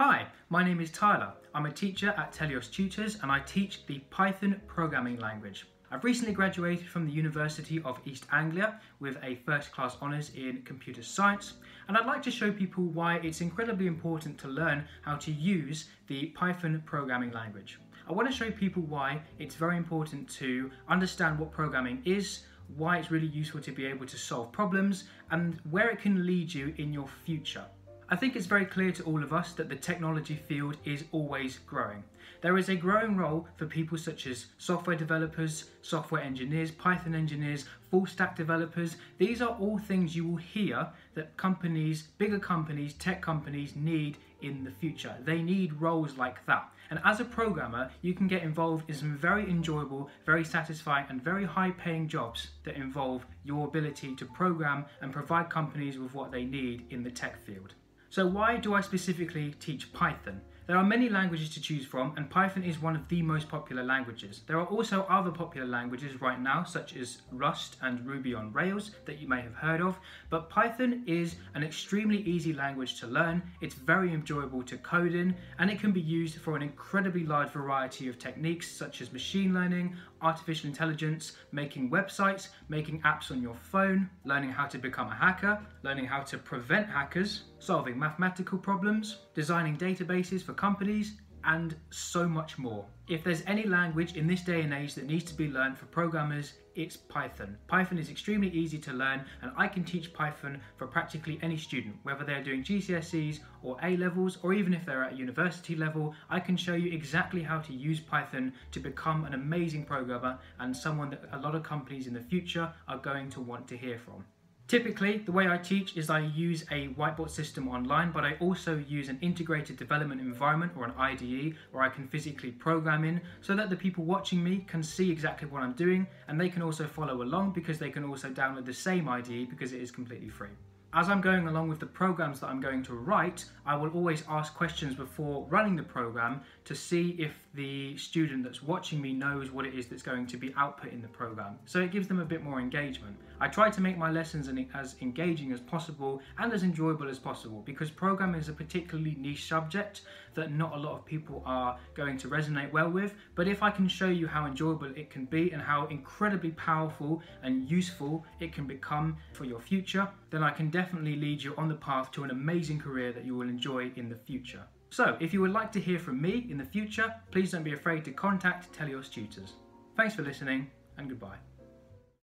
Hi, my name is Tyler. I'm a teacher at Telios Tutors and I teach the Python programming language. I've recently graduated from the University of East Anglia with a first-class honours in computer science, and I'd like to show people why it's incredibly important to learn how to use the Python programming language. I want to show people why it's very important to understand what programming is, why it's really useful to be able to solve problems, and where it can lead you in your future. I think it's very clear to all of us that the technology field is always growing. There is a growing role for people such as software developers, software engineers, Python engineers, full stack developers. These are all things you will hear that companies, bigger companies, tech companies need in the future. They need roles like that. And as a programmer, you can get involved in some very enjoyable, very satisfying and very high paying jobs that involve your ability to program and provide companies with what they need in the tech field. So why do I specifically teach Python? There are many languages to choose from and Python is one of the most popular languages. There are also other popular languages right now such as Rust and Ruby on Rails that you may have heard of, but Python is an extremely easy language to learn, it's very enjoyable to code in, and it can be used for an incredibly large variety of techniques such as machine learning, artificial intelligence, making websites, making apps on your phone, learning how to become a hacker, learning how to prevent hackers, solving mathematical problems, designing databases for companies, and so much more. If there's any language in this day and age that needs to be learned for programmers, it's Python. Python is extremely easy to learn and I can teach Python for practically any student, whether they're doing GCSEs or A-levels, or even if they're at university level, I can show you exactly how to use Python to become an amazing programmer and someone that a lot of companies in the future are going to want to hear from. Typically, the way I teach is I use a whiteboard system online, but I also use an integrated development environment or an IDE where I can physically program in so that the people watching me can see exactly what I'm doing and they can also follow along because they can also download the same IDE because it is completely free. As I'm going along with the programs that I'm going to write, I will always ask questions before running the program to see if the student that's watching me knows what it is that's going to be output in the program. So it gives them a bit more engagement. I try to make my lessons as engaging as possible and as enjoyable as possible because programming is a particularly niche subject that not a lot of people are going to resonate well with. But if I can show you how enjoyable it can be and how incredibly powerful and useful it can become for your future, then I can definitely lead you on the path to an amazing career that you will enjoy in the future. So if you would like to hear from me in the future, please don't be afraid to contact Telios Tutors. Thanks for listening and goodbye.